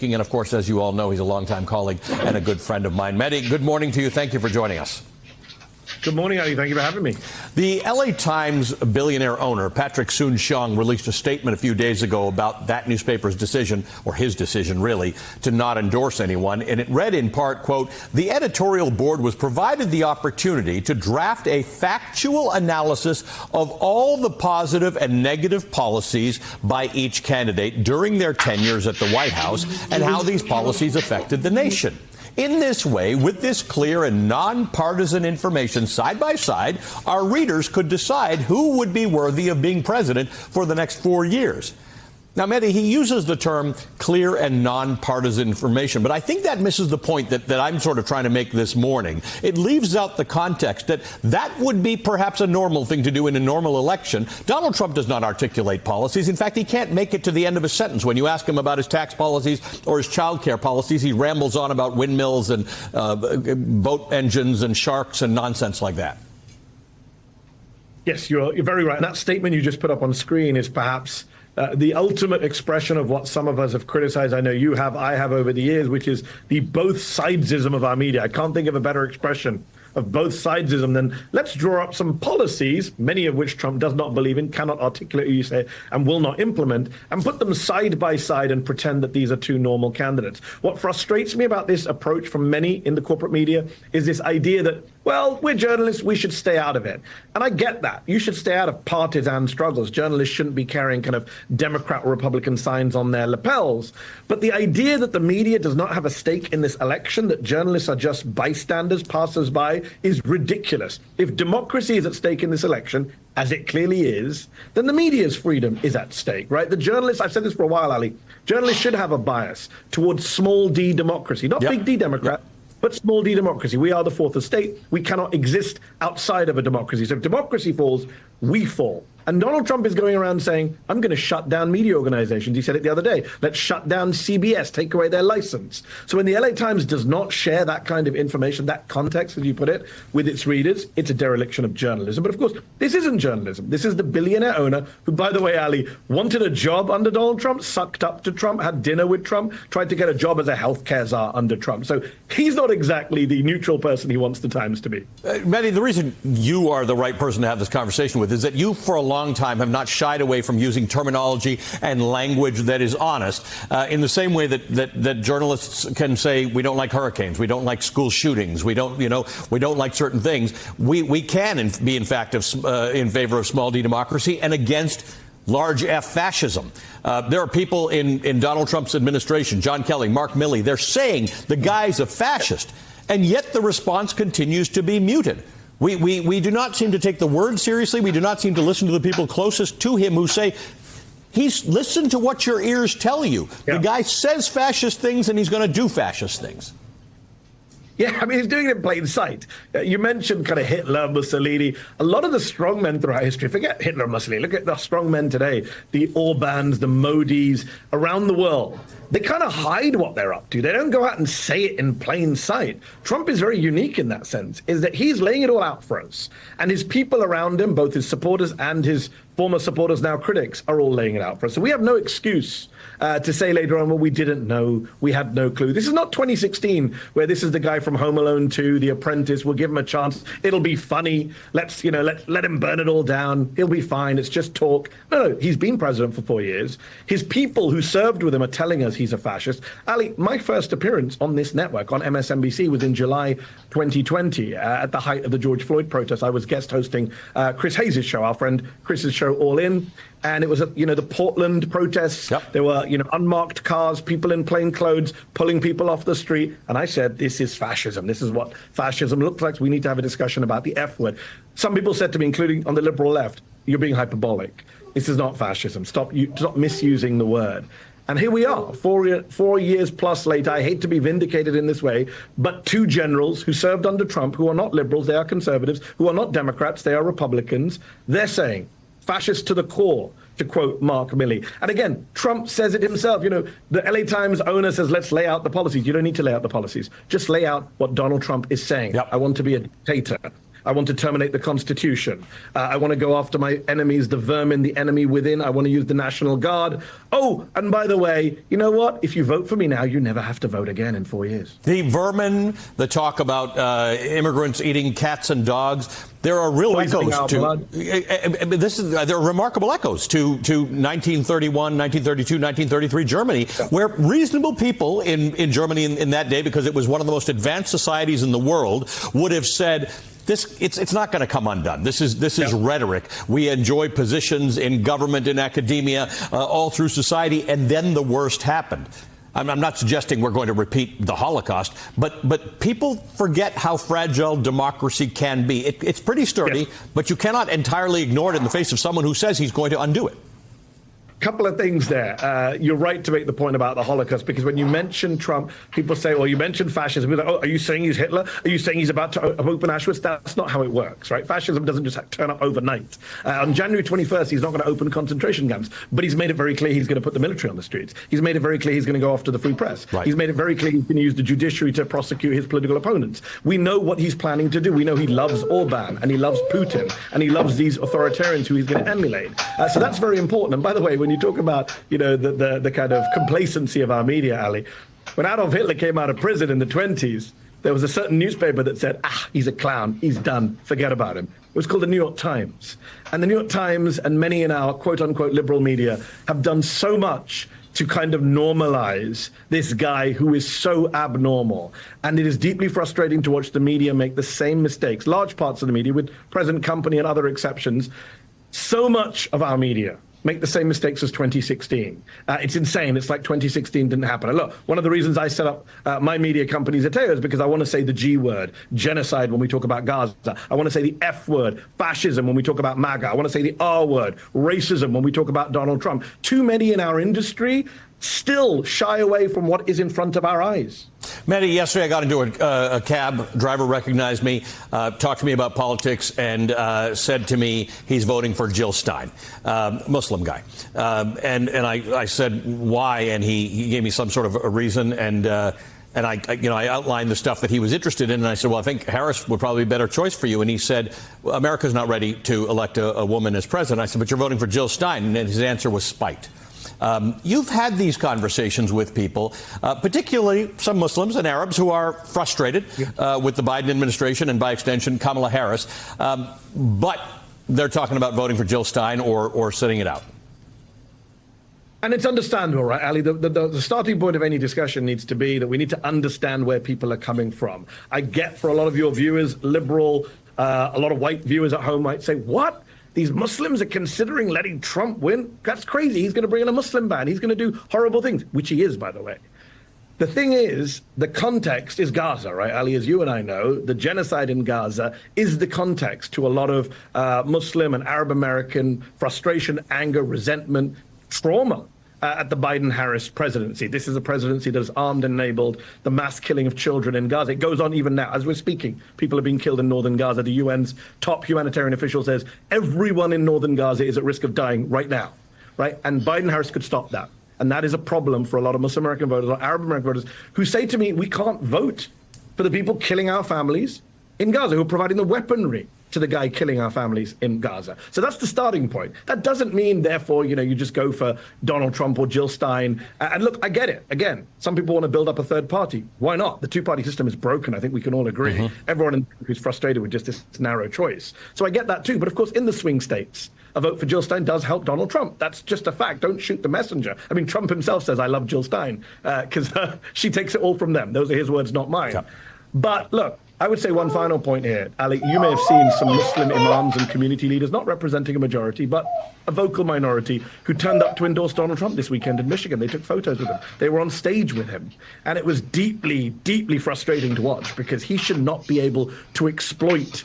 And of course, as you all know, he's a longtime colleague and a good friend of mine. Mehdi, good morning to you. Thank you for joining us. Good morning, Ali. Thank you for having me. The LA Times billionaire owner, Patrick Soon-Shiong, released a statement a few days ago about that newspaper's decision, or his decision really, to not endorse anyone. And it read in part, quote, "The editorial board was provided the opportunity to draft a factual analysis of all the positive and negative policies by each candidate during their tenures at the White House and how these policies affected the nation. In this way, with this clear and nonpartisan information side by side, our readers could decide who would be worthy of being president for the next 4 years." Now, Mehdi, he uses the term clear and nonpartisan information, but I think that misses the point that I'm sort of trying to make this morning. It leaves out the context that would be perhaps a normal thing to do in a normal election. Donald Trump does not articulate policies. In fact, he can't make it to the end of a sentence. When you ask him about his tax policies or his child care policies, he rambles on about windmills and boat engines and sharks and nonsense like that. Yes, you're very right. And that statement you just put up on screen is perhaps the ultimate expression of what some of us have criticized. I know you have, I have over the years, which is the both sides-ism of our media. I can't think of a better expression of both sides-ism than let's draw up some policies, many of which Trump does not believe in, cannot articulate, you say, and will not implement, and put them side by side and pretend that these are two normal candidates. What frustrates me about this approach from many in the corporate media is this idea that, well, we're journalists, we should stay out of it. And I get that. You should stay out of partisan struggles. Journalists shouldn't be carrying kind of Democrat or Republican signs on their lapels. But the idea that the media does not have a stake in this election, that journalists are just bystanders, passers-by, is ridiculous. If democracy is at stake in this election, as it clearly is, then the media's freedom is at stake, right? The journalists, I've said this for a while, Ali, journalists should have a bias towards small d democracy, not big D Democrat. But small d democracy. We are the fourth estate. We cannot exist outside of a democracy. So if democracy falls, we fall. And Donald Trump is going around saying, I'm going to shut down media organizations. He said it the other day. Let's shut down CBS, take away their license. So when the LA Times does not share that kind of information, that context, as you put it, with its readers, it's a dereliction of journalism. But of course, this isn't journalism. This is the billionaire owner who, by the way, Ali, wanted a job under Donald Trump, sucked up to Trump, had dinner with Trump, tried to get a job as a healthcare czar under Trump. So he's not exactly the neutral person he wants the Times to be. Mehdi, the reason you are the right person to have this conversation with is that you, for a long time, have not shied away from using terminology and language that is honest, in the same way that journalists can say we don't like hurricanes, we don't like school shootings, we don't like certain things. We can be, in fact, in favor of small d democracy and against large F fascism. There are people in Donald Trump's administration, John Kelly, Mark Milley, they're saying the guy's a fascist, and yet the response continues to be muted. We do not seem to take the word seriously. We do not seem to listen to the people closest to him who say, listen to what your ears tell you. Yeah. The guy says fascist things and he's going to do fascist things. Yeah, I mean, he's doing it in plain sight. You mentioned kind of Hitler, Mussolini. A lot of the strong men throughout history, forget Hitler and Mussolini, look at the strong men today, the Orbans, the Modis, around the world. They kind of hide what they're up to. They don't go out and say it in plain sight. Trump is very unique in that sense, is that he's laying it all out for us. And his people around him, both his supporters and his former supporters, now critics, are all laying it out for us. So we have no excuse to say later on, well, we didn't know, we had no clue. This is not 2016, where this is the guy from Home Alone 2, The Apprentice. We'll give him a chance. It'll be funny. Let's, let him burn it all down. He'll be fine. It's just talk. No, he's been president for 4 years. His people who served with him are telling us he's a fascist. Ali, my first appearance on this network, on MSNBC, was in July 2020, at the height of the George Floyd protests. I was guest hosting Chris Hayes' show, our friend Chris's show, All In. And it was, the Portland protests. Yep. There were, unmarked cars, people in plain clothes, pulling people off the street. And I said, this is fascism. This is what fascism looks like. We need to have a discussion about the F word. Some people said to me, including on the liberal left, you're being hyperbolic. This is not fascism. Stop misusing the word. And here we are, 4 years plus later. I hate to be vindicated in this way, but two generals who served under Trump, who are not liberals, they are conservatives, who are not Democrats, they are Republicans, they're saying, fascist to the core, to quote Mark Milley. And again, Trump says it himself. The LA Times owner says, let's lay out the policies. You don't need to lay out the policies. Just lay out what Donald Trump is saying. Yep. I want to be a dictator. I want to terminate the Constitution. I want to go after my enemies, the vermin, the enemy within. I want to use the National Guard. Oh, and by the way, you know what? If you vote for me now, you never have to vote again in 4 years. The vermin, the talk about immigrants eating cats and dogs, there are real echoes to there are remarkable echoes to 1931, 1932, 1933 Germany, where reasonable people in Germany in that day, because it was one of the most advanced societies in the world, would have said, it's not going to come undone. This is rhetoric. We enjoy positions in government, in academia, all through society, and then the worst happened. I'm not suggesting we're going to repeat the Holocaust, but people forget how fragile democracy can be. It's pretty sturdy, but you cannot entirely ignore it in the face of someone who says he's going to undo it. Couple of things there. You're right to make the point about the Holocaust, because when you mention Trump, people say, well, you mentioned fascism. People are like, oh, are you saying he's Hitler? Are you saying he's about to open Auschwitz? That's not how it works, right? Fascism doesn't just turn up overnight. On January 21st, he's not going to open concentration camps, but he's made it very clear he's going to put the military on the streets. He's made it very clear he's going to go after the free press. Right. He's made it very clear he's going to use the judiciary to prosecute his political opponents. We know what he's planning to do. We know he loves Orban, and he loves Putin, and he loves these authoritarians who he's going to emulate. So that's very important. And by the way, when you talk about the kind of complacency of our media, Ali, when Adolf Hitler came out of prison in the 1920s, there was a certain newspaper that said, he's a clown, he's done, forget about him. It was called the New York Times. And the New York Times and many in our quote-unquote liberal media have done so much to kind of normalize this guy who is so abnormal. And it is deeply frustrating to watch the media make the same mistakes, large parts of the media, with present company and other exceptions. So much of our media make the same mistakes as 2016. It's insane. It's like 2016 didn't happen. And look, one of the reasons I set up my media company Zeteo is because I want to say the G word, genocide, when we talk about Gaza. I want to say the F word, fascism, when we talk about MAGA. I want to say the R word, racism, when we talk about Donald Trump. Too many in our industry still shy away from what is in front of our eyes. Mehdi, yesterday I got into a cab. Driver recognized me, talked to me about politics, and said to me he's voting for Jill Stein, Muslim guy. And I said, why? And he gave me some sort of a reason. And I outlined the stuff that he was interested in. And I said, well, I think Harris would probably be a better choice for you. And he said, well, America's not ready to elect a woman as president. I said, but you're voting for Jill Stein. And his answer was spite. You've had these conversations with people, particularly some Muslims and Arabs who are frustrated with the Biden administration and, by extension, Kamala Harris. But they're talking about voting for Jill Stein or sitting it out. And it's understandable, right, Ali? The starting point of any discussion needs to be that we need to understand where people are coming from. I get, for a lot of your viewers, liberal, a lot of white viewers at home might say, what? These Muslims are considering letting Trump win? That's crazy. He's going to bring in a Muslim ban. He's going to do horrible things, which he is, by the way. The thing is, the context is Gaza, right, Ali? As you and I know, the genocide in Gaza is the context to a lot of Muslim and Arab American frustration, anger, resentment, trauma at the Biden-Harris presidency. This is a presidency that has armed and enabled the mass killing of children in Gaza. It goes on even now. As we're speaking, people are being killed in northern Gaza. The UN's top humanitarian official says everyone in northern Gaza is at risk of dying right now, right? And Biden-Harris could stop that. And that is a problem for a lot of Muslim American voters or Arab American voters who say to me, we can't vote for the people killing our families in Gaza, who are providing the weaponry to the guy killing our families in Gaza. So that's the starting point. That doesn't mean, therefore, you just go for Donald Trump or Jill Stein. And look, I get it. Again, some people want to build up a third party. Why not? The two-party system is broken. I think we can all agree. Mm-hmm. Everyone in the country is frustrated with just this narrow choice. So I get that too. But of course, in the swing states, a vote for Jill Stein does help Donald Trump. That's just a fact. Don't shoot the messenger. I mean, Trump himself says, I love Jill Stein, because she takes it all from them. Those are his words, not mine. Yeah. But look, I would say one final point here. Ali, you may have seen some Muslim imams and community leaders, not representing a majority, but a vocal minority, who turned up to endorse Donald Trump this weekend in Michigan. They took photos with him. They were on stage with him. And it was deeply, deeply frustrating to watch, because he should not be able to exploit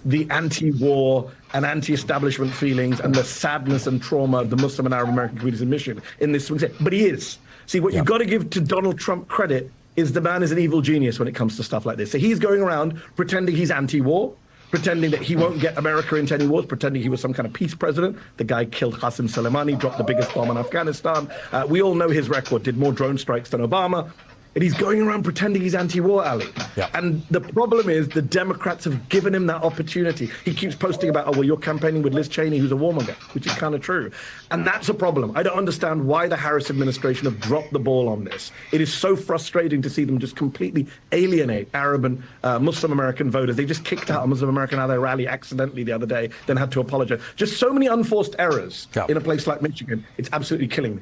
the anti-war and anti-establishment feelings and the sadness and trauma of the Muslim and Arab American communities in Michigan in this swing state. But he is. See, what you've got to give to Donald Trump credit is the man is an evil genius when it comes to stuff like this. So he's going around pretending he's anti-war, pretending that he won't get America into any wars, pretending he was some kind of peace president. The guy killed Qasem Soleimani, dropped the biggest bomb in Afghanistan. We all know his record, did more drone strikes than Obama. And he's going around pretending he's anti-war, Ali. Yeah. And the problem is the Democrats have given him that opportunity. He keeps posting about, oh, well, you're campaigning with Liz Cheney, who's a warmonger, which is kind of true. And that's a problem. I don't understand why the Harris administration have dropped the ball on this. It is so frustrating to see them just completely alienate Arab and Muslim American voters. They just kicked out a Muslim American out of their rally accidentally the other day, then had to apologize. Just so many unforced errors in a place like Michigan. It's absolutely killing me.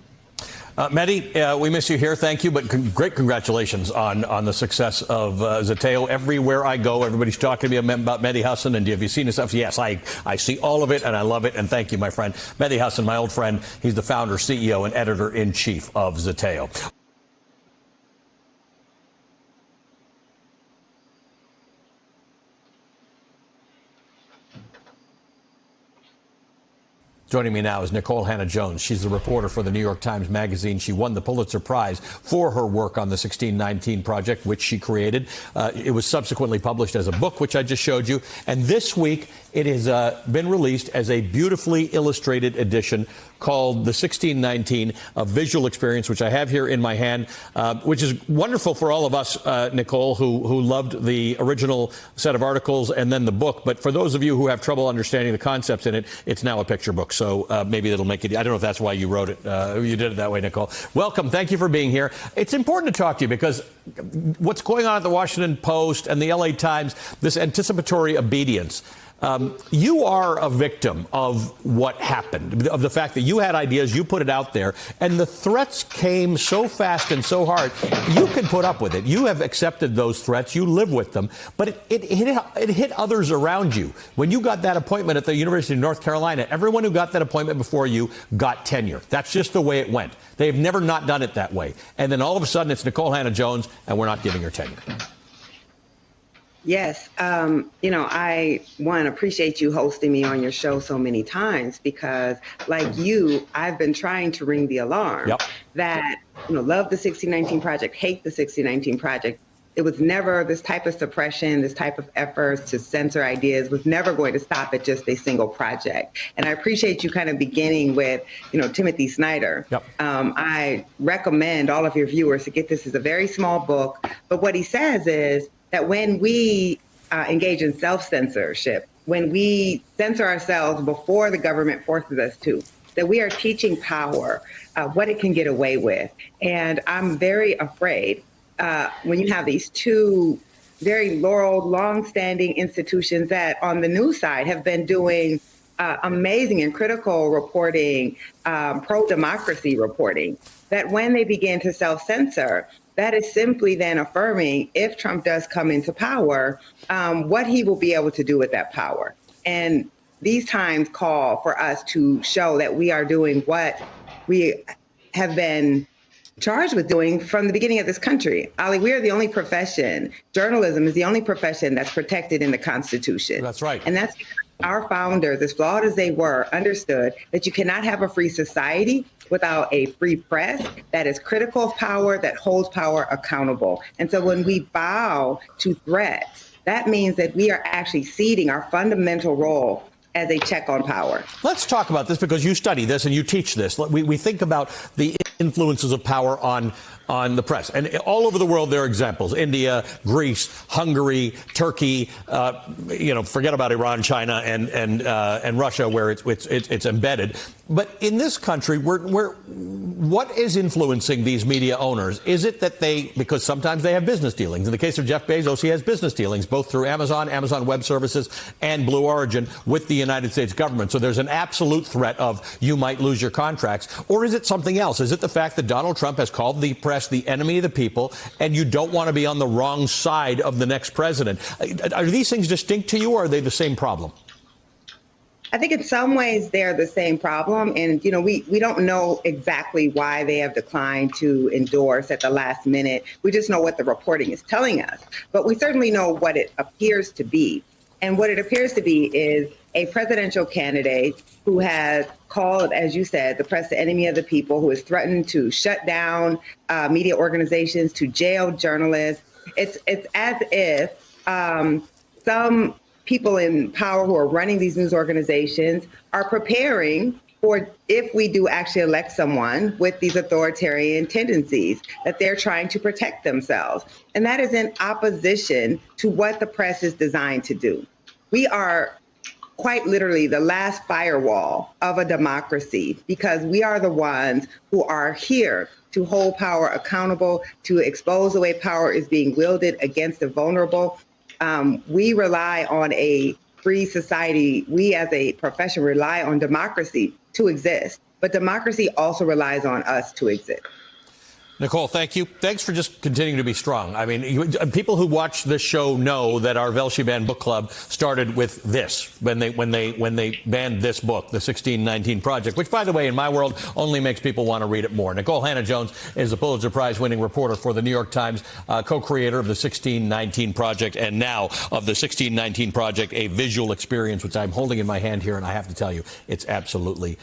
Mehdi, we miss you here. Thank you. But great congratulations on the success of Zeteo. Everywhere I go, everybody's talking to me about Mehdi Hasan. And have you seen his stuff? Yes, I see all of it, and I love it. And thank you, my friend. Mehdi Hasan, my old friend. He's the founder, CEO, and editor-in-chief of Zeteo. Joining me now is Nikole Hannah-Jones. She's the reporter for the New York Times Magazine. She won the Pulitzer Prize for her work on the 1619 Project, which she created. It was subsequently published as a book, which I just showed you. And this week, it has been released as a beautifully illustrated edition called The 1619, a visual experience, which I have here in my hand, which is wonderful for all of us, Nikole, who loved the original set of articles and then the book. But for those of you who have trouble understanding the concepts in it, it's now a picture book. So maybe that'll make it. I don't know if that's why you wrote it. You did it that way, Nikole. Welcome. Thank you for being here. It's important to talk to you because what's going on at the Washington Post and the LA Times, this anticipatory obedience. You are a victim of what happened, of the fact that you had ideas, you put it out there, and the threats came so fast and so hard. You can put up with it. You have accepted those threats. You live with them. But it hit others around you. When you got that appointment at the University of North Carolina, everyone who got that appointment before you got tenure. That's just the way it went. They've never not done it that way. And then all of a sudden, it's Nikole Hannah-Jones, and we're not giving her tenure. Yes. I, appreciate you hosting me on your show so many times because, like you, I've been trying to ring the alarm that, love the 1619 Project, hate the 1619 Project. It was never this type of suppression, this type of efforts to censor ideas was never going to stop at just a single project. And I appreciate you kind of beginning with, Timothy Snyder. I recommend all of your viewers to get this as a very small book. But what he says is, that when we engage in self-censorship, when we censor ourselves before the government forces us to, that we are teaching power what it can get away with. And I'm very afraid when you have these two very laureled, long-standing institutions that on the news side have been doing amazing and critical reporting, pro-democracy reporting, that when they begin to self-censor, that is simply then affirming, if Trump does come into power, what he will be able to do with that power. And these times call for us to show that we are doing what we have been charged with doing from the beginning of this country. Ali, we are the only profession, journalism is the only profession that's protected in the Constitution. That's right. And that's because our founders, as flawed as they were, understood that you cannot have a free society without a free press that is critical of power, that holds power accountable. And so when we bow to threats, that means that we are actually ceding our fundamental role as a check on power. Let's talk about this because you study this and you teach this. We think about the influences of power on the press. And all over the world, there are examples. India, Greece, Hungary, Turkey, forget about Iran, China, and Russia, where it's embedded. But in this country, what is influencing these media owners? Is it that because sometimes they have business dealings. In the case of Jeff Bezos, he has business dealings, both through Amazon Web Services, and Blue Origin with the United States government. So there's an absolute threat of you might lose your contracts. Or is it something else? Is it the fact that Donald Trump has called the press the enemy of the people, and you don't want to be on the wrong side of the next president? Are these things distinct to you, or are they the same problem? I think in some ways they're the same problem. And, we don't know exactly why they have declined to endorse at the last minute. We just know what the reporting is telling us. But we certainly know what it appears to be. And what it appears to be is a presidential candidate who has called, as you said, the press the enemy of the people, who has threatened to shut down media organizations, to jail journalists. It's as if some people in power who are running these news organizations are preparing for if we do actually elect someone with these authoritarian tendencies, that they're trying to protect themselves. And that is in opposition to what the press is designed to do. We are quite literally the last firewall of a democracy, because we are the ones who are here to hold power accountable, to expose the way power is being wielded against the vulnerable. We rely on a free society. We as a profession rely on democracy to exist, but democracy also relies on us to exist. Nicole, thank you. Thanks for just continuing to be strong. I mean, people who watch this show know that our Velshi Banned Book Club started with this when they banned this book, the 1619 Project, which, by the way, in my world, only makes people want to read it more. Nicole Hannah-Jones is a Pulitzer Prize-winning reporter for the New York Times, co-creator of the 1619 Project, and now of the 1619 Project, a visual experience, which I'm holding in my hand here, and I have to tell you, it's absolutely